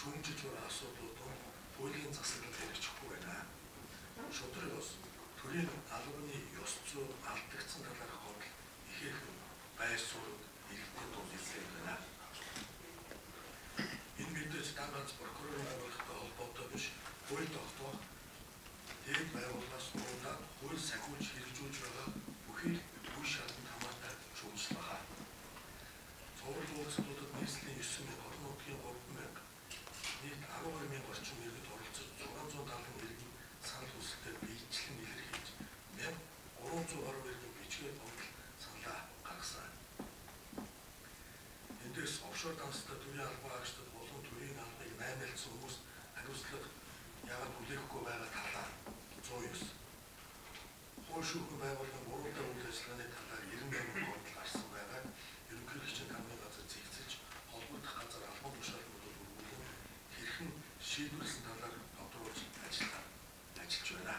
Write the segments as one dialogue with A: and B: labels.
A: шүүмжиж байгаа асуудлууд нь хуулийн засаглалд хэрэгжихгүй байна. Шудраг ус төрийн албаны ёс зүй алдагдсан талаарх бодол ихээхэн байр суурь иргэдэд тулгуурлаж байна. Энэ мэдээж ганц прокурорын байгууллагатай холбоотой биш, хууль тогтоох дээд байгууллагаас нуугдаад хууль сахиулж хэрэгжүүлж байгаа бүхий үе шатанд хамаатай шүүмжил байна. Цовруул улсуудад нийслэлийн 9,000 орон нутгийн 3,000 нийт 12,000 орчим иргэд оролцож 670 иргэн санал хүсэлтэд биечлэн илэрхийлж 1,300 гаруй иргэн бичгээд бодол саналаа гаргасан. Эндээс офшор данстай төрийн албан хаагчдад болон төрийн албыг наймаалцсан хүмүүс хариуцлага яагаад хүлээхгүй байгаа талаар 109. Хууль шүүхэн байгууллагын буруутай үйл ажиллагааны талаар 98 бодол гарсан байгаа. Ерөнхийлөгчийн хамтын газар зэгцэж холбогдох газар албан тушаалнуудад өргүүлэн хэрхэн шийдвэрлсэн талаар тодруулж ажиллаж байна.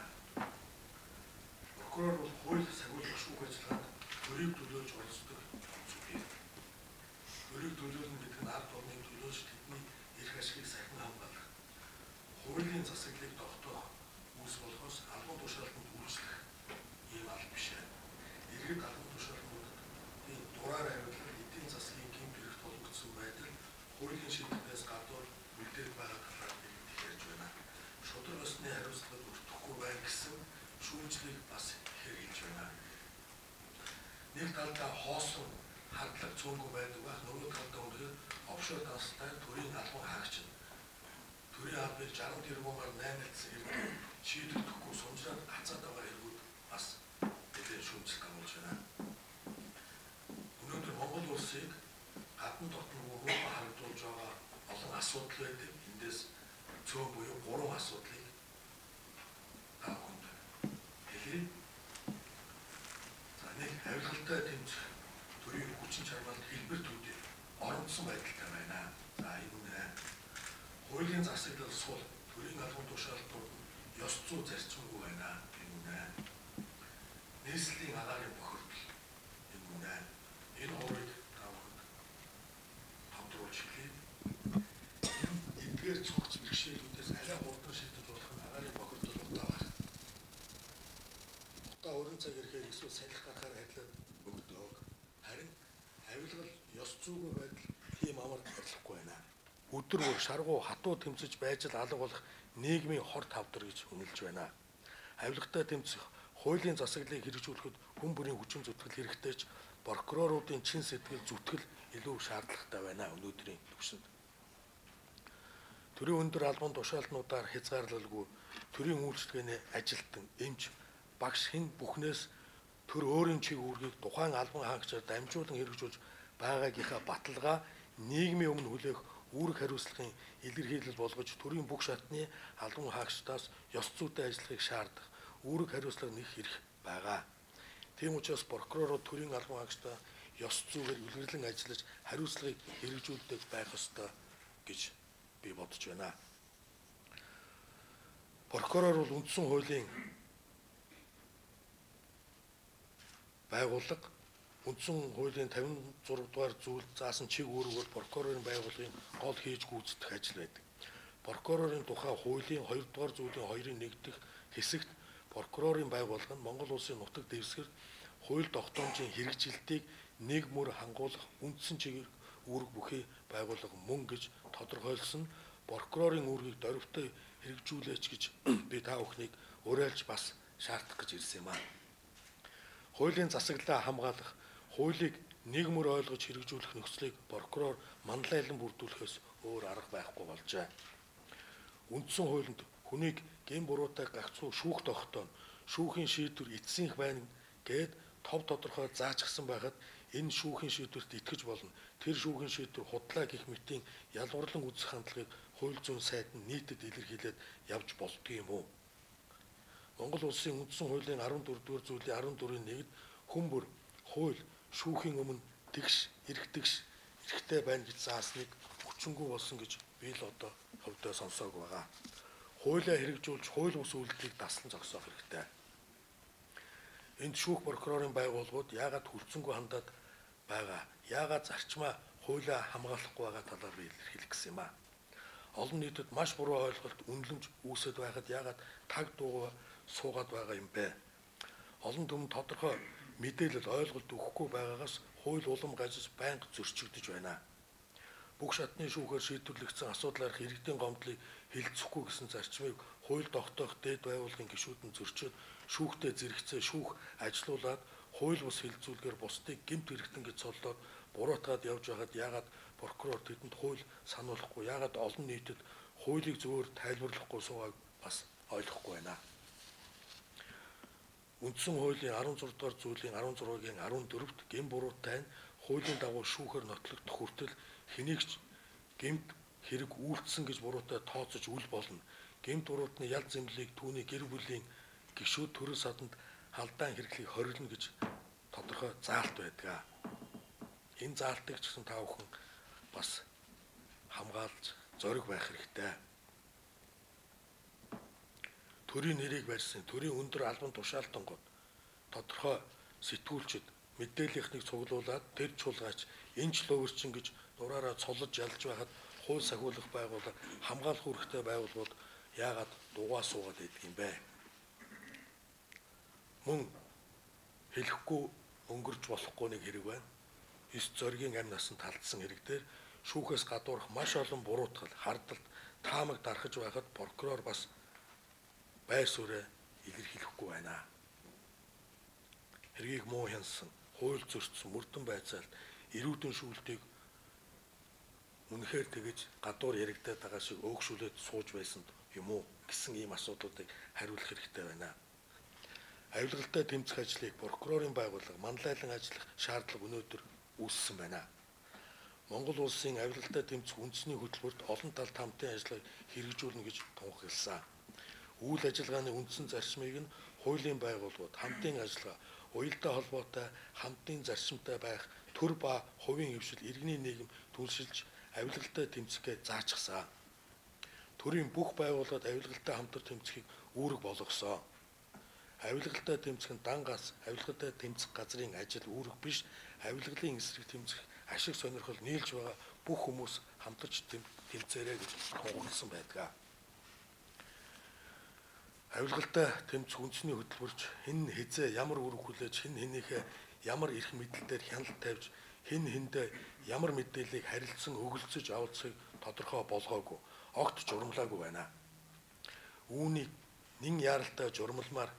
A: Прокурор бол хууль сахиулах шүүх ажиллагаанд төрийг төлөөлж оролцдог субъект. Төрийг төлөөлнө гэдэг нь ард орныг төлөөлж тэдний эрх ашигыг сахин хамгаалах, хуулийн засаглалыг тогтоох үүс болохоос албан тушаалтанд үйлчлэх ийм алба биш. Иргэд албан тушаалтнуудад дураар хариуцлага эдийн засгийн гэмт хэрэгт холбогдсон байдал хуулийн шийдвэрээс гадуур үлдээд байгаа талаар хэлж байна. Шудраг усны хариуцлагад өртөхгүй байна гэсэн шүүмжлийг бас хэрэгжилж байна. Нэг талдаа хоосон хардлага цөөнгүй байдаг байх, нөгөө талдаа үнэхээр офшор данстай төрийн албан хаагч төрийн албыг 60 тэрбумаар наймаалцсан иргэн шийдэгдэхгүй сумжраад гацаад байгаа хэрэгүүд бас нэлээд шүүмжлэлт агуулж байна. Өнөөдөр Монгол улсыг гадна дотно руу харагдуулж байгаа олон асуудал байдаг. Эндээс цөөн буюу 3 асуудлыг та бүхэнд хэлье. За нэг авилгалтай тэмцэх төрийн хүчин чармайлт хэлбэр төдий оромдсон байдалтай байна. За энэ хуулийн засаглал сул төрийн албан тушаалтнууд ёс зүй зарчимгүй байна. Энэ нийслэлийн агаарын бохирдол энэ хуурийг та бүхэнд тодруулж хэлье. Эдгээр цогц бэрхшээлүүдээс алай хурдан шийдэж болох нь агаарын бохирдол удаа байх. Удаа өрн цаг ирэхээр эсвэл салхи гарахаар адилхан өгдөг. Харин авилгал ёс зүйгүй байдал тийм амар арилахгүй байна. Өдөр бүр шаргуу хатуу тэмцэж байж л алга болох нийгмийн хор тавдар гэж үнэлж байна. Авилгатай тэмцэх хуулийн засаглалыг хэрэгжүүлэхэд хүн бүрийн хүчин зүтгэл хэрэгтэй ч прокуроруудын чин сэтгэл зүтгэл илүү шаардлагатай байна өнөөдрийн түвшинд. Төрийн өндөр албан тушаалтнуудаар хязгаарлалгүй төрийн үйлчлэгээний ажилтан, эмч, багш хэн бүхнээс төр өөрийн чиг үүргийг тухайн албан хаагчаар дамжуулан хэрэгжүүлж байгаагийнхаа баталгаа нийгмийн өмнө хүлээх үүрэг хариуцлагын илэрхийлэл болгож төрийн бүх шатны албан хаагчдаас ёс зүйтэй ажиллахыг шаардах үүрэг хариуцлага нэх хэрэг байгаа. Тийм учраас прокурорууд төрийн албан хаагчдаа ёс зүйгээр үлгэрлэн ажиллаж хариуцлагыг хэрэгжүүлдэг байх ёстой гэж би бодож байна. Прокурор бол үндсэн хуулийн байгууллага, үндсэн хуулийн 56 дугаар зүйл заасан чиг үүрэг бол прокурорын байгууллагын гол хийж гүйцэтгэх ажил байдаг. Прокурорын тухай хуулийн 2 дугаар зүйлийн 2-ын 1 дэх хэсэгт прокурорын байгууллага нь Монгол улсын нутаг дэвсгэр хууль тогтоомжийн хэрэгжилтийг нэг мөр хангуулах үндсэн чиг үүрэг бүхий байгууллага мөн гэж тодорхойлсон прокурорын үүргийг дорвитой хэрэгжүүлээч гэж би та бүхнийг уриалж бас шаардах гэж ирсэн юм аа. Хуулийн засаглалаа хамгаалах, хуулийг нэг мөр ойлгож хэрэгжүүлэх нөхцөлийг прокурор манлайлан бүрдүүлэхээс өөр арга байхгүй болжээ. Үндсэн хуулинд хүнийг гэм буруутай гагцхүү шүүх тогтооно, шүүхийн шийдвэр эцсийнх байна гэд тов тодорхой заажгсан байхад энэ шүүхийн шийдвэрт итгэж болно. Тэр шүүхийн шийдвэр худлаа гэх мэтийн ялгуурлан үзэх хандлагыг хууль зүйн сайд нь нийтэд илэрхийлээд явж болдгийм үү? Монгол улсын үндсэн хуулийн 14 дугаар зүйлийн 14-ийн 1-д хүн бүр хууль шүүхийн өмнө тэгш, эрхтэй байна гэж заасныг хүчингүй болсон гэж би л одоо хөвдөө сонсоог байгаа. Хуулиа хэрэгжүүлж хууль бус үйлдэлийг даслан зогсоох хэрэгтэй. Энд шүүх прокурорын байгууллагууд яагаад хүлцэнгүй хандаад байгаа, яагаад зарчмаа хуулиа хамгаалахгүй байгаа талаар би илэрхийлэх гэсэн юм аа. олон нийтэд маш буруу ойлголт үнэлэмж үүсэт байхад яагаад таг дуугаа суугаад байгаа юм бэ? Олон түмэн тодорхой мэдээлэл ойлголт өгөхгүй байгаагаас хууль улам гажиж байнга зөрчигдөж байна. Бүх шатны шүүхээр шийдвэрлэгдсэн асуудлаарх иргэдийн гомдлыг хилцэхгүй гэсэн зарчмыг хууль тогтоох дээд байгууллагын гишүүд нь зөрчөөд шүүхтэй зэрэгцээ шүүх ажилуулад хууль бус хилцүүлгээр бусдыг гэмт хэрэгтэн гэж цоллоод буруутгаад явж байгаад яагаад прокурор тэдэнд хууль сануулахгүй, яагаад олон нийтэд хуулийг зөвөр тайлбарлахгүй суугааг бас ойлгохгүй байна. Үндсэн хуулийн 16 дугаар зүйлийн 16-гийн 14-т гэм буруутай нь хуулийн дагуу шүүхээр нотлогдох хүртэл хэнийг ч гэмт хэрэг үйлдсэн гэж буруутай тооцож үл болно. Гэмт буруутны ял зэмлэлийг түүний гэр бүлийн гишүүд төрөл саданд халдаан хэрэглэхийг хориглоно гэж тодорхой заалт байдаг. Энэ заалтыг ч гэсэн та бүхэн бас хамгаалж зориг байх хэрэгтэй. Төрийн нэрийг барьсан, төрийн өндөр албан тушаалтангууд тодорхой сэтгүүлчид мэдээллийнхнийг цуглуулад тэр чуулгаач энэч луурчин гэж дураараа цолж ялж байхад хууль сахиулах байгууллага хамгаалах үүрэгтэй байгууллагууд яагаад дугаа суугаад байдаг юм бэ? Мөн хэлэхгүй өнгөрч болохгүй нэг хэрэг байна. 9 зоригийн амь насанд талдсан хэрэг дээр шүүхээс гадуурх маш олон буруутгал, хардалт, таамаг дарахж байхад прокурор бас байр суурь илэрхийлэхгүй байна. Хэргийг муу хянсан, хууль зөрчсөн мөрдөн байцаалт эрүүдэн шүүлтийг үнэхээр тэгэж гадуур яригдаад байгаа шиг өөгшүүлээд сууж байсан юм уу гэсэн ийм асуудлуудыг хариулах хэрэгтэй байна. Авилгалтай тэмцэх ажлыг прокурорын байгууллага манлайлан ажиллах шаардлага өнөөдөр үүссэн байна. Монгол улсын авилгалтай тэмцэх үндэсний хөтөлбөрт олон талт хамтын ажиллагааг хэрэгжүүлнэ гэж тунхагласан. Үйл ажиллагааны үндсэн зарчмыг нь хуулийн байгууллагууд хамтын ажиллагаа, уялдаа холбоотой хамтын зарчимтай байх төр ба хувийн хөвшил иргэний нийгэм түлшилж авилгалтай тэмцэхээ заачсан. Төрийн бүх байгууллагад авилгалтай хамтар тэмцэхийг үүрэг болгосон. Авилгалтай тэмцэх нь дан гас авилгалтай тэмцэх газрын ажил үүрэг биш, авилгалын эсрэг тэмцэх ашиг сонирхол нийлж байгаа бүх хүмүүс хамтарч тэмцээрэй гэж тунхагласан байдаг. Авилгалтай тэмцэх үндэсний хөтөлбөрч хэн хизээ ямар үүрэг хүлээж хэн хэнийхээ ямар эрх мэдэлээр хяналт тавьж хэн хэндээ ямар мэдээллийг харилцан өгөлцөж авалцахыг тодорхой болгоогүй, огт журмлаагүй байна. Үүнийг нэн яаралтай журмалмаар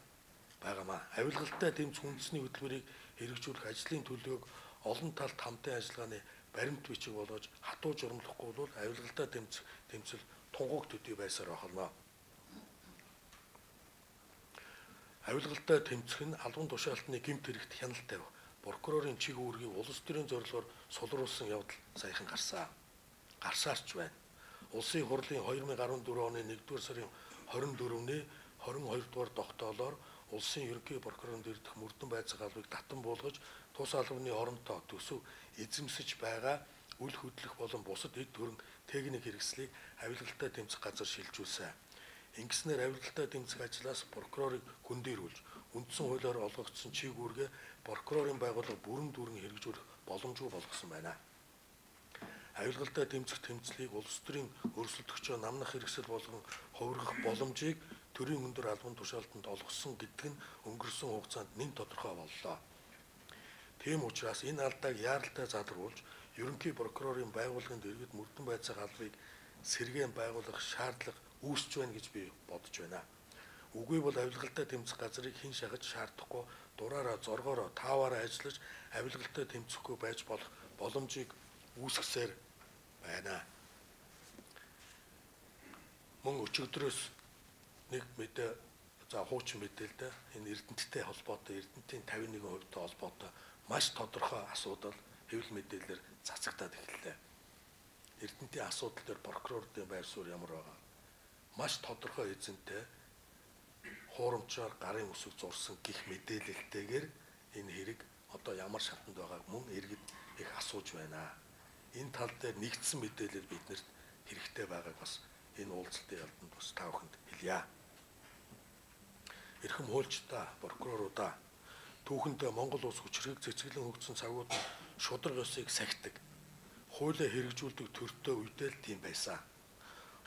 A: байгаамаа. Авилгалтай тэмцэх үндэсний хөтөлбөрийг хэрэгжүүлэх ажлын төлөвийг олон талт хамтын ажиллагааны баримт бичиг болгож хатуу журмлахгүй бол авилгалтай тэмцэл тунгуг төдий байсаар болно. Авилгалтай тэмцэх нь албан тушаалтны гэмт хэрэгт хяналт тавих, прокурорын чиг үүргийг улс төрийн зорилгоор сулруулсан явдал саяхан гарсаарч байна. Улсын хурлын 2014 оны 1-р сарын 24-ний 22 дугаар тогтоолоор улсын ерөнхий прокурорын дэрдэх мөрдөн байцаах албыг татан буулгаж тус албаны оронтой төсөв эзэмсэж байгаа үл хөдлөх болон бусад эд хөрөнгө техник хэрэгслийг авилгалтай тэмцэх газар шилжүүлсэн. Ингэснээр авилгалтай тэмцэх ажлаас прокурорыг хөндөрүүлж үндсэн хуулиар олгогдсон чиг үүргээ прокурорын байгууллага бүрэн дүүрэн хэрэгжүүлэх боломжгүй болгосон байна. Авилгалтай тэмцэх тэмцлийг улс төрийн өрсөлдөгчөө намнах хэрэгсэл болгон хувиргах боломжийг төрийн өндөр албан тушаалтанд олгосон гэдэг нь өнгөрсөн хугацаанд нэн тодорхой боллоо. Тийм учраас энэ алдааг яаралтай залруулж ерөнхий прокурорын байгууллагын дэргэд мөрдөн байцаах албыг сэргээн байгуулах шаардлага үүсэж байна гэж би бодож байна. Үгүй бол авилгалтай тэмцэх газрыг хэн шахаж шаардахгүй дураараа зоргоороо тааваараа ажиллаж авилгалтай тэмцэхгүй байж болох боломжийг үүсгэсээр байна. Мөн өчигдрөөс нэг мэдээ хуучин мэдээлэлтэй энэ Эрдэнэттэй холбоотой Эрдэнэтийн 51%-тэй холбоотой маш тодорхой асуудал хэвлэл мэдээлэлээр цацагдаад эхэллээ. Эрдэнэтийн асуудал дээр прокурорын байр суурь ямар байгаа? Маш тодорхой эзэнтэй хуурамчаар гарын үсэг зурсан гих мэдээлэлтэйгээр энэ хэрэг одоо ямар шатанд байгааг мөн иргэд их асууж байна. Энэ тал дээр нэгдсэн мэдээлэл биднэрт хэрэгтэй байгааг бас энэ уулзалтын ялданд бас та бүхэнд хэлье. Эрхэм хуульчдаа, прокуроруудаа түүхэндээ Монгол улс хүчрхэг цэцгэлэн хөгжсөн цагууд нь шударга ёсыг сахидаг, хуулиа хэрэгжүүлдэг төртөө үедээ л тийм байсан.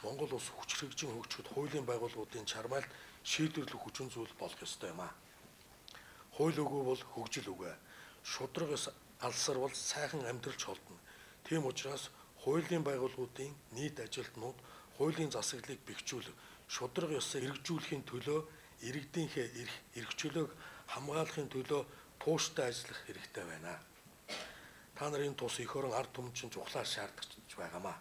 A: Монгол улс хүчрхэгжин хөгжөхөд хуулийн байгууллагуудын чармайлт шийдвэрлэх хүчин зүйл болох ёстой юм а. Хууль өгөө бол хөгжил үгэ. Шудраг ёс алсар бол сайхан амьдралч холдно. Тийм учраас хуулийн байгууллагуудын нийт ажилтнууд хуулийн засаглалыг бэхжүүлэх, шудраг ёсыг хэрэгжүүлэхийн төлөө иргэдийнхээ эрх чөлөөг хамгаалахын төлөө тууштай ажиллах хэрэгтэй байна. Та нарын тус эх орон ард түмэн чухлаар шаардж байгаамаа.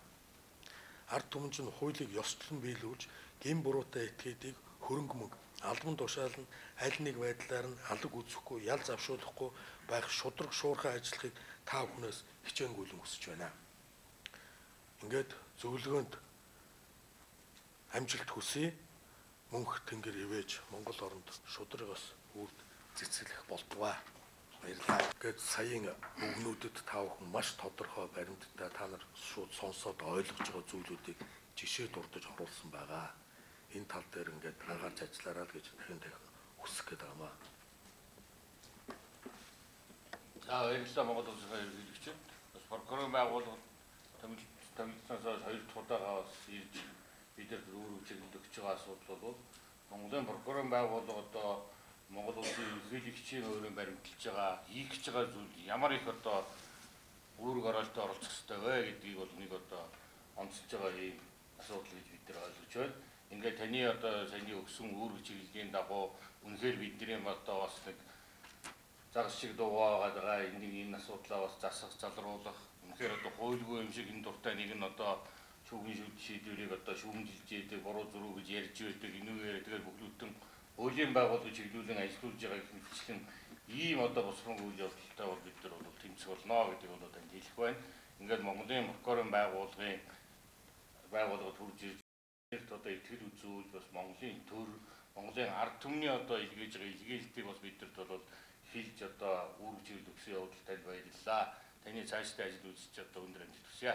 A: Ард түмэн чинь хуулийг ёсчлон биелүүлж, гин буруутай этгээдийг хөрөнгө мөнгө, албан тушаал нь аль нэг байдлаар нь алга үзэхгүй, ял завшуулахгүй байх шудраг шуурхай ажиллахыг та бүхнээс хичээнгүйлэн хүсэж байна. Ингээд зөвлөгөөнд амжилт хүсье. Мөнх тэнгэр ивэж Монгол оронд шудраг ус үрд цэцгэлэх болтугай. Баярлалаа. Гэт саяын өгнүүдэд та бүхэн маш тодорхой баримттай та нар шууд сонсоод ойлгож байгаа зүйлүүдийг жишээ дурдж оруулсан байгаа. Энэ тал дээр ингээд анхаарч ажиллаарай гэж дахин хүсэх гээд байгаамаа.
B: За баярлалаа Монгол улсын ерөнхийлөгчд. Бас прокурорын байгууллага томилсноос 2 дахь удаага бас ирж бид нар өөр чиглэлд өгч байгаа асуудал бол Монголын прокурорын байгууллага одоо Монгол улсын ерөнхийлөгчийн өөрийн баримталж байгаа, хийх гэж байгаа зүйл ямар их одоо үүрэг оролтод оролцох ёстой вэ гэдгийг бол нэг одоо онцлж байгаа ийм асуудал гэж бид нар ойлгож байна. Ингээд таны одоо саяны өгсөн үүрэг чиглэлийн дагуу үнэхээр бидний одоо бас нэг загас шиг дуугаад байгаа энэ асуудлаа бас засах, залруулах үнэхээр одоо хуульгүй юм шиг энэ дуртай нэг нь одоо шүүхийн шийдвэрийг одоо шүүмжилж яадаг, буруу зуруу гэж ярьж байдаг, энүүгээр тэгээд бүхлүүдэн хуулийн байгууллагыг чиглүүлэн ажиллуулж байгааг хэмжлэн ийм одоо босромгүй үйл явдалтай бол бид нар бол тэмцэх болно гэдэг бол танд хэлэх байна. Ингээд Монголын прокурорын байгууллагад хурж ирж одоо итгэл үзүүл бас Монголын төр, Монголын ард түмний одоо илгээж байгаа илгээлтийг бас бидэрт бол хэлж одоо үүрэг чиглэл өгсөн явдал танд баярлалаа. Таны цаашдаа ажил үзэж одоо өндөр амжилт хүсье.